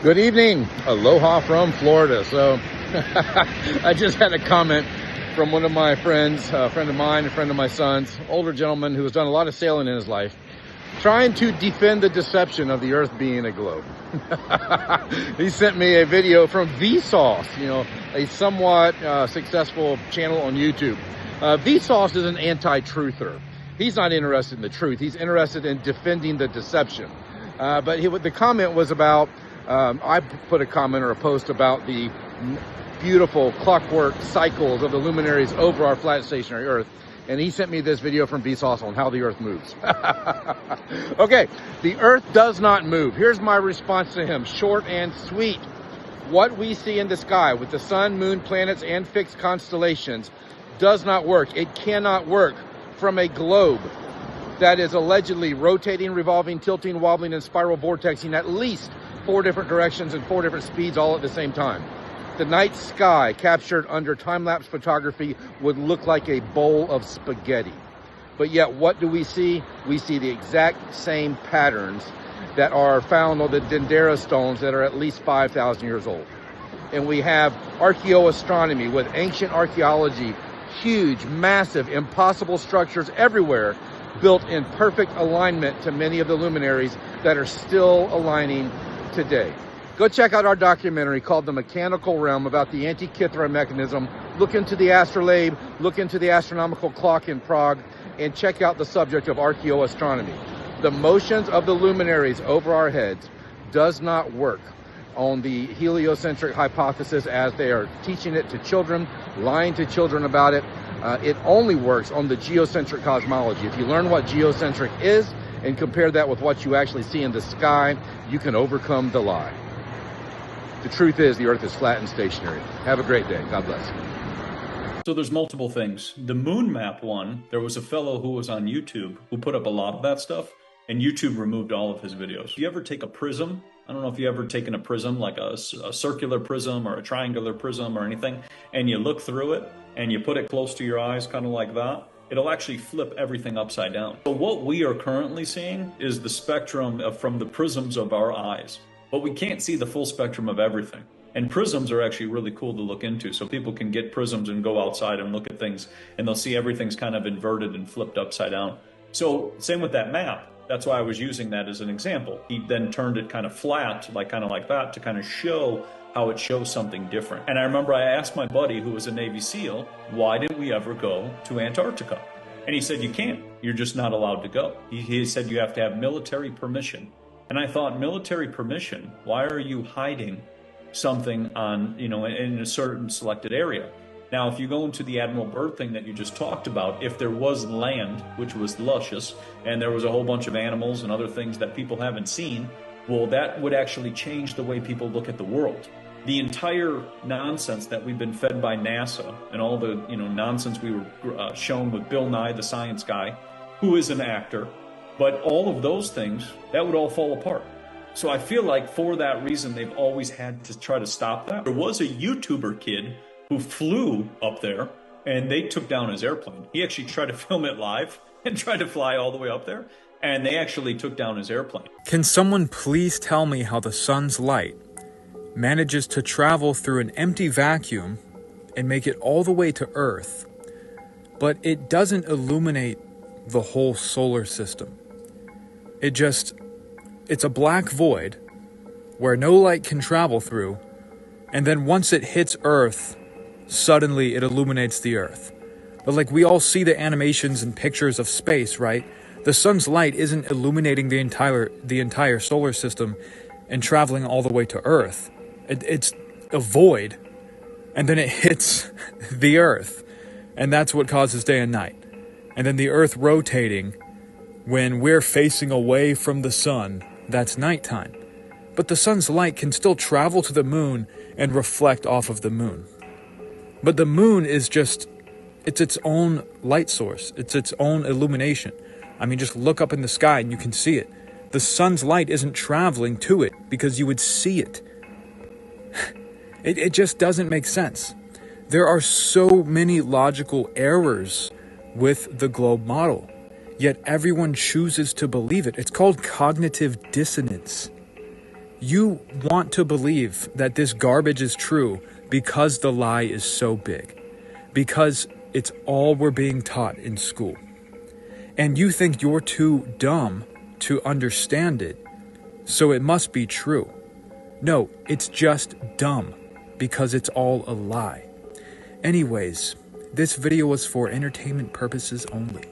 Good evening. Aloha from Florida. So I just had a comment from one of my friends, a friend of mine, a friend of my son's, older gentleman who has done a lot of sailing in his life, trying to defend the deception of the earth being a globe. He sent me a video from Vsauce, a somewhat successful channel on YouTube. Vsauce is an anti-truther. He's not interested in the truth. He's interested in defending the deception. But the comment was about, I put a comment or a post about the beautiful clockwork cycles of the luminaries over our flat stationary Earth. And he sent me this video from Vsauce on how the Earth moves. Okay, the Earth does not move. Here's my response to him, short and sweet. What we see in the sky with the sun, moon, planets, and fixed constellations does not work. It cannot work from a globe that is allegedly rotating, revolving, tilting, wobbling, and spiral vortexing at least 4 different directions and 4 different speeds all at the same time. The night sky captured under time-lapse photography would look like a bowl of spaghetti. But yet, what do we see? We see the exact same patterns that are found on the Dendera stones that are at least 5,000 years old. And we have archaeoastronomy with ancient archaeology, huge, massive, impossible structures everywhere, built in perfect alignment to many of the luminaries that are still aligning today. Go check out our documentary called The Mechanical Realm about the Antikythera mechanism. Look into the astrolabe, look into the astronomical clock in Prague, and check out the subject of archaeoastronomy. The motions of the luminaries over our heads does not work on the heliocentric hypothesis as they are teaching it to children, lying to children about it. It only works on the geocentric cosmology. If you learn what geocentric is and compare that with what you actually see in the sky, you can overcome the lie. The truth is the Earth is flat and stationary. Have a great day. God bless. So there's multiple things. The moon map one, there was a fellow who was on YouTube who put up a lot of that stuff, and YouTube removed all of his videos. If you ever take a prism, I don't know if you've ever taken a prism, like a circular prism or a triangular prism or anything, and you look through it and you put it close to your eyes, kind of like that, it'll actually flip everything upside down. So what we are currently seeing is the spectrum from the prisms of our eyes, but we can't see the full spectrum of everything. And prisms are actually really cool to look into. So people can get prisms and go outside and look at things, and they'll see everything's kind of inverted and flipped upside down. So same with that map. That's why I was using that as an example. He then turned it kind of flat, kind of like that, to kind of show how it shows something different. And I remember I asked my buddy who was a Navy SEAL, why didn't we ever go to Antarctica? And he said, you can't. You're just not allowed to go. He said you have to have military permission. And I thought, military permission? Why are you hiding something on, in a certain selected area? Now, if you go into the Admiral Byrd thing that you just talked about, if there was land, which was luscious, and there was a whole bunch of animals and other things that people haven't seen, well, that would actually change the way people look at the world. The entire nonsense that we've been fed by NASA and all the, nonsense we were shown with Bill Nye, the science guy, who is an actor, but all of those things, that would all fall apart. So I feel like for that reason, they've always had to try to stop that. There was a YouTuber kid who flew up there, and they took down his airplane. He actually tried to film it live and tried to fly all the way up there, and they actually took down his airplane. Can someone please tell me how the sun's light manages to travel through an empty vacuum and make it all the way to Earth, but it doesn't illuminate the whole solar system? It's a black void where no light can travel through, and then once it hits Earth, suddenly it illuminates the Earth. But we all see the animations and pictures of space, right? The sun's light isn't illuminating the entire solar system and traveling all the way to Earth. It's a void, and then it hits the Earth, and that's what causes day and night. And then the Earth rotating, when we're facing away from the sun, that's nighttime. But the sun's light can still travel to the moon and reflect off of the moon. But the moon is it's its own light source. It's its own illumination. I mean, just look up in the sky and you can see it. The sun's light isn't traveling to it because you would see it. It just doesn't make sense. There are so many logical errors with the globe model, yet everyone chooses to believe it. It's called cognitive dissonance. You want to believe that this garbage is true because the lie is so big, because it's all we're being taught in school. And you think you're too dumb to understand it, so it must be true. No, it's just dumb because it's all a lie. Anyways, this video was for entertainment purposes only.